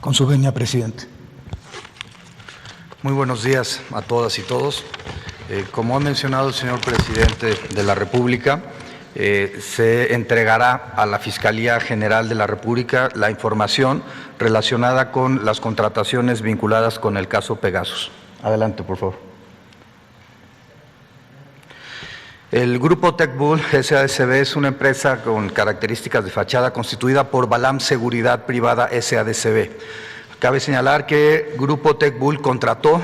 Con su venia, presidente. Muy buenos días a todas y todos. Como ha mencionado el señor presidente de la República, se entregará a la Fiscalía General de la República la información relacionada con las contrataciones vinculadas con el caso Pegasus. Adelante, por favor. El Grupo TechBull SADCB es una empresa con características de fachada constituida por Balam Seguridad Privada SADCB. Cabe señalar que Grupo TechBull contrató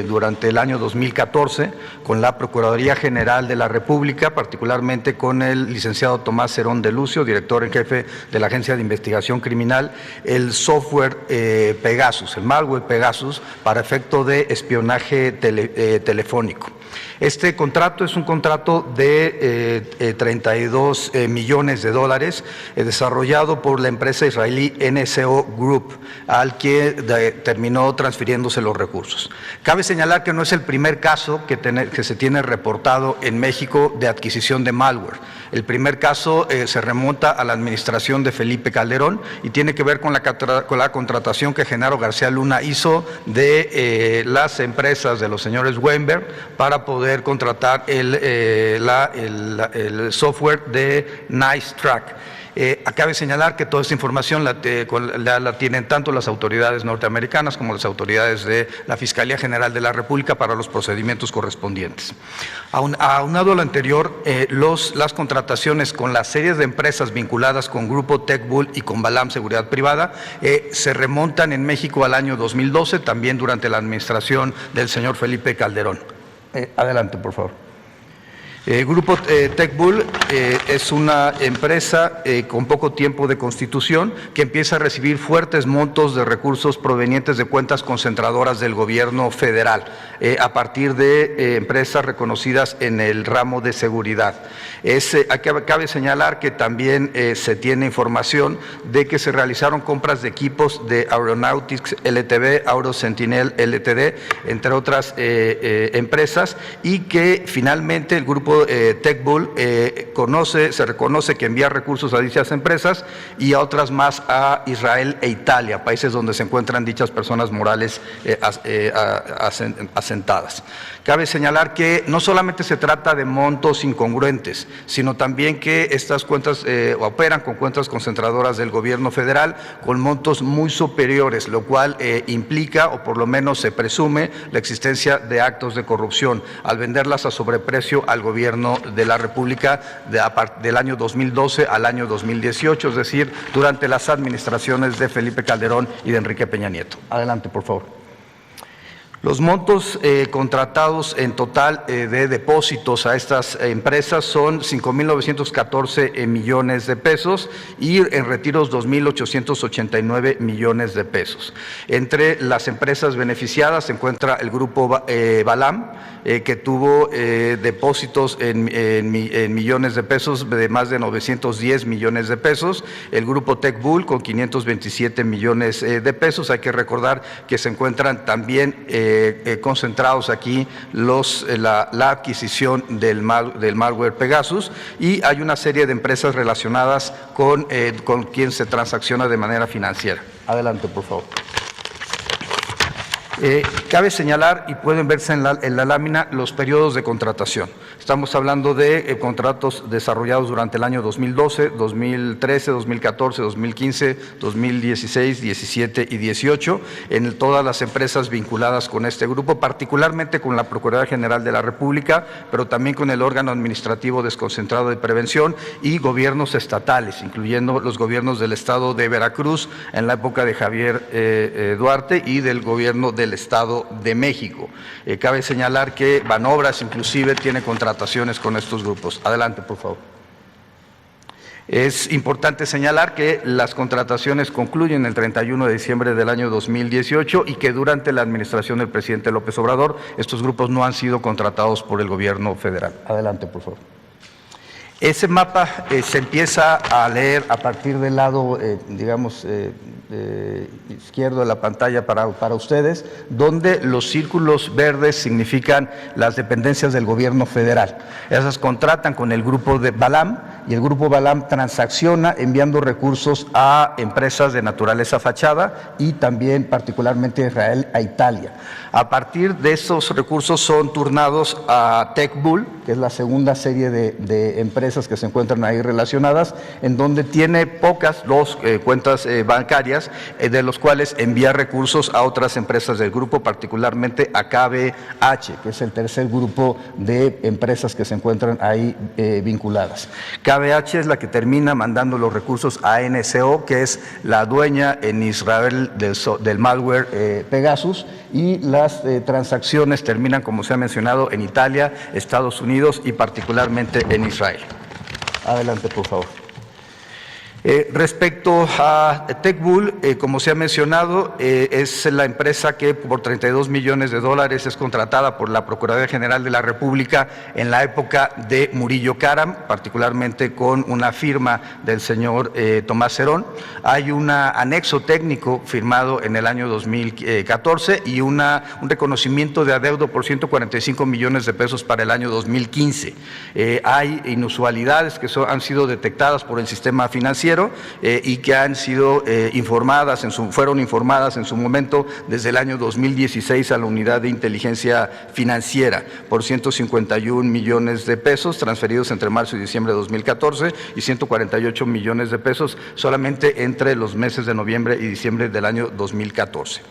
durante el año 2014 con la Procuraduría General de la República, particularmente con el licenciado Tomás Cerón de Lucio, director en jefe de la Agencia de Investigación Criminal, el software Pegasus, el malware Pegasus, para efecto de espionaje telefónico. Este contrato es un contrato de 32 millones de dólares desarrollado por la empresa israelí NSO Group, al que terminó transfiriéndose los recursos. Cabe señalar que no es el primer caso que se tiene reportado en México de adquisición de malware. El primer caso se remonta a la administración de Felipe Calderón y tiene que ver con la contratación que Genaro García Luna hizo de las empresas de los señores Weinberg para poder contratar el software de NiceTrack. Cabe señalar que toda esta información la tienen tanto las autoridades norteamericanas como las autoridades de la Fiscalía General de la República para los procedimientos correspondientes. Aunado a lo anterior, las contrataciones con las series de empresas vinculadas con Grupo TechBull y con Balam Seguridad Privada se remontan en México al año 2012, también durante la administración del señor Felipe Calderón. Adelante, por favor. Grupo TechBull es una empresa con poco tiempo de constitución que empieza a recibir fuertes montos de recursos provenientes de cuentas concentradoras del gobierno federal a partir de empresas reconocidas en el ramo de seguridad. Cabe señalar que también se tiene información de que se realizaron compras de equipos de Aeronautics LTD, Auro Sentinel LTD, entre otras empresas, y que finalmente el Grupo TechBull se reconoce que envía recursos a dichas empresas y a otras más a Israel e Italia, países donde se encuentran dichas personas morales asentadas. Cabe señalar que no solamente se trata de montos incongruentes, sino también que estas cuentas operan con cuentas concentradoras del gobierno federal con montos muy superiores, lo cual implica, o por lo menos se presume, la existencia de actos de corrupción al venderlas a sobreprecio al gobierno de la República del año 2012 al año 2018, es decir, durante las administraciones de Felipe Calderón y de Enrique Peña Nieto. Adelante, por favor. Los montos contratados en total de depósitos a estas empresas son 5.914 millones de pesos y en retiros 2.889 millones de pesos. Entre las empresas beneficiadas se encuentra el Grupo Balam, que tuvo depósitos en millones de pesos de más de 910 millones de pesos, el Grupo TechBull con 527 millones de pesos. Hay que recordar que se encuentran también concentrados aquí la adquisición del malware Pegasus, y hay una serie de empresas relacionadas con quien se transacciona de manera financiera. Adelante, por favor. Cabe señalar, y pueden verse en la lámina, los periodos de contratación. Estamos hablando de contratos desarrollados durante el año 2012, 2013, 2014, 2015, 2016, 17 y 18, en todas las empresas vinculadas con este grupo, particularmente con la Procuraduría General de la República, pero también con el órgano administrativo desconcentrado de prevención y gobiernos estatales, incluyendo los gobiernos del estado de Veracruz en la época de Javier Duarte y del gobierno del Estado de México. Cabe señalar que Banobras inclusive tiene contrataciones con estos grupos. Adelante, por favor. Es importante señalar que las contrataciones concluyen el 31 de diciembre del año 2018 y que durante la administración del presidente López Obrador estos grupos no han sido contratados por el gobierno federal. Adelante, por favor. Ese mapa se empieza a leer a partir del lado, izquierdo de la pantalla para ustedes, donde los círculos verdes significan las dependencias del gobierno federal. Esas contratan con el grupo de Balam y el Grupo Balam transacciona enviando recursos a empresas de naturaleza fachada y también particularmente a Israel, a Italia. A partir de esos recursos son turnados a TechBull, que es la segunda serie de empresas que se encuentran ahí relacionadas, en donde tiene pocas, dos cuentas bancarias, de los cuales envía recursos a otras empresas del grupo, particularmente a KBH, que es el tercer grupo de empresas que se encuentran ahí vinculadas. KBH es la que termina mandando los recursos a NSO, que es la dueña en Israel del malware Pegasus, y las transacciones terminan, como se ha mencionado, en Italia, Estados Unidos y particularmente en Israel. Adelante, por favor. Respecto a TechBull, como se ha mencionado, es la empresa que por $32 millones es contratada por la Procuraduría General de la República en la época de Murillo Karam, particularmente con una firma del señor Tomás Cerón. Hay un anexo técnico firmado en el año 2014 y un reconocimiento de adeudo por $145 millones para el año 2015. Hay inusualidades que han sido detectadas por el sistema financiero y que han sido fueron informadas en su momento desde el año 2016 a la Unidad de Inteligencia Financiera por $151 millones transferidos entre marzo y diciembre de 2014 y $148 millones solamente entre los meses de noviembre y diciembre del año 2014.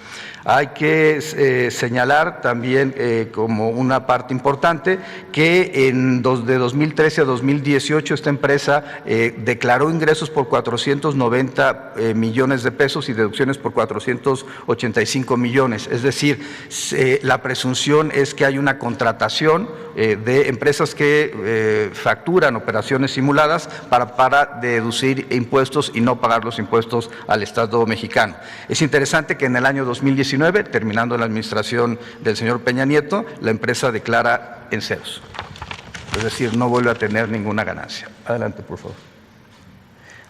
Hay que señalar también como una parte importante que de 2013 a 2018 esta empresa declaró ingresos por $490 millones y deducciones por $485 millones. Es decir, la presunción es que hay una contratación de empresas que facturan operaciones simuladas para deducir impuestos y no pagar los impuestos al Estado mexicano. Es interesante que en el año 2019, terminando la administración del señor Peña Nieto, la empresa declara en ceros. Es decir, no vuelve a tener ninguna ganancia. Adelante, por favor.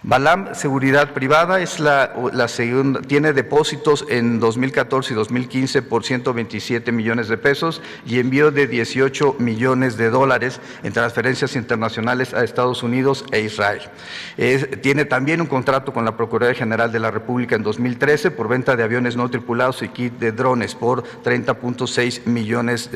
Balam Seguridad Privada es la segunda, tiene depósitos en 2014 y 2015 por $127 millones y envío de $18 millones en transferencias internacionales a Estados Unidos e Israel. Tiene también un contrato con la Procuraduría General de la República en 2013 por venta de aviones no tripulados y kit de drones por $30.6 millones.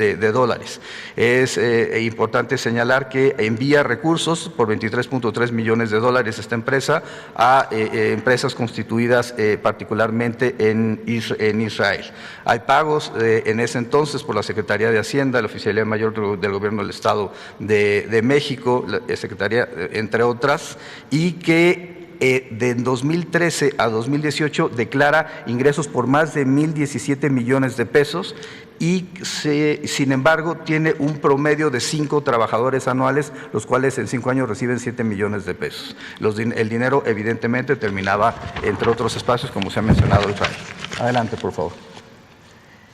Es importante señalar que envía recursos por $23.3 millones esta empresa a empresas constituidas particularmente en Israel. Hay pagos en ese entonces por la Secretaría de Hacienda, la Oficialía Mayor del Gobierno del Estado de México, la Secretaría, entre otras, y que de 2013 a 2018 declara ingresos por más de $1,017 millones y sin embargo tiene un promedio de 5 trabajadores anuales, los cuales en 5 años reciben $7 millones. El dinero evidentemente terminaba entre otros espacios, como se ha mencionado Israel. Adelante, por favor.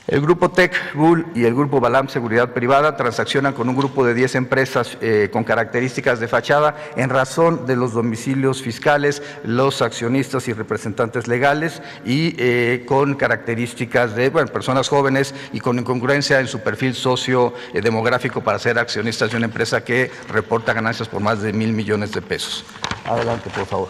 El Grupo TechBull y el Grupo Balam Seguridad Privada transaccionan con un grupo de 10 empresas con características de fachada en razón de los domicilios fiscales, los accionistas y representantes legales y con características de personas jóvenes y con incongruencia en su perfil sociodemográfico para ser accionistas de una empresa que reporta ganancias por más de $1,000 millones. Adelante, por favor.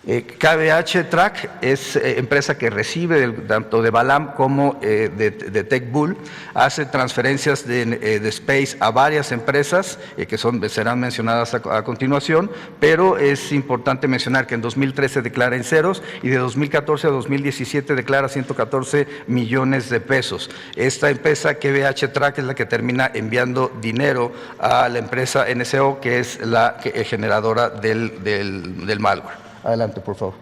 KBH Track es empresa que recibe tanto de Balam como de TechBull, hace transferencias de Space a varias empresas que serán mencionadas a continuación, pero es importante mencionar que en 2013 declara en ceros y de 2014 a 2017 declara $114 millones. Esta empresa KBH Track es la que termina enviando dinero a la empresa NSO, que es la generadora del malware. Adelante, por favor.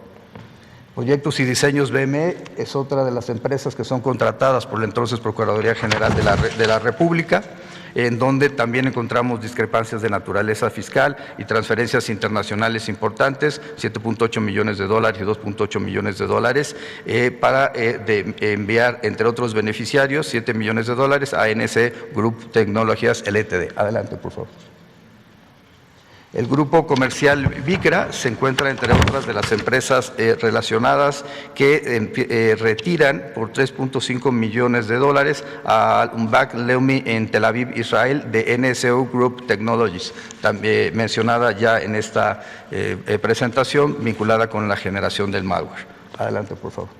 Proyectos y Diseños BME es otra de las empresas que son contratadas por la entonces Procuraduría General de la República, en donde también encontramos discrepancias de naturaleza fiscal y transferencias internacionales importantes, $7.8 millones y $2.8 millones para enviar, entre otros beneficiarios, $7 millones a NC Group Tecnologías LTD. Adelante, por favor. El grupo comercial Vicra se encuentra entre otras de las empresas relacionadas que retiran por $3.5 millones a Umbak Leumi en Tel Aviv, Israel, de NSO Group Technologies, también mencionada ya en esta presentación, vinculada con la generación del malware. Adelante, por favor.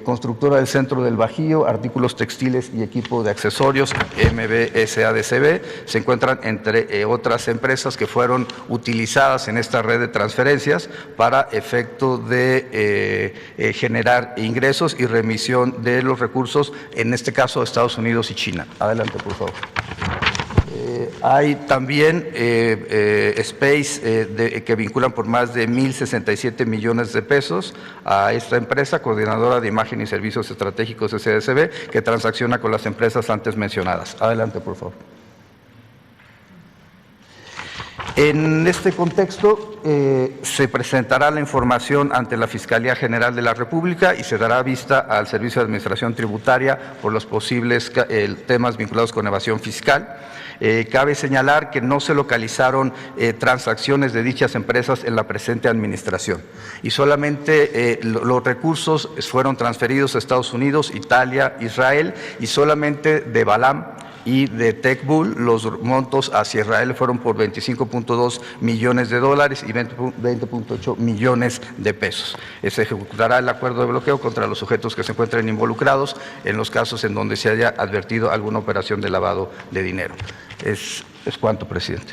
Constructora del Centro del Bajío, artículos textiles y equipo de accesorios, MB SADCB, se encuentran entre otras empresas que fueron utilizadas en esta red de transferencias para efecto de generar ingresos y remisión de los recursos, en este caso Estados Unidos y China. Adelante, por favor. Hay también Space que vinculan por más de 1.067 millones de pesos a esta empresa, coordinadora de imagen y servicios estratégicos SDSB, que transacciona con las empresas antes mencionadas. Adelante, por favor. En este contexto, se presentará la información ante la Fiscalía General de la República y se dará vista al Servicio de Administración Tributaria por los posibles temas vinculados con evasión fiscal. Cabe señalar que no se localizaron transacciones de dichas empresas en la presente administración y solamente los recursos fueron transferidos a Estados Unidos, Italia, Israel, y solamente de Balam y de TechBull los montos hacia Israel fueron por $25.2 millones y 20.8 millones de pesos. Se ejecutará el acuerdo de bloqueo contra los sujetos que se encuentren involucrados en los casos en donde se haya advertido alguna operación de lavado de dinero. Es cuanto, presidente.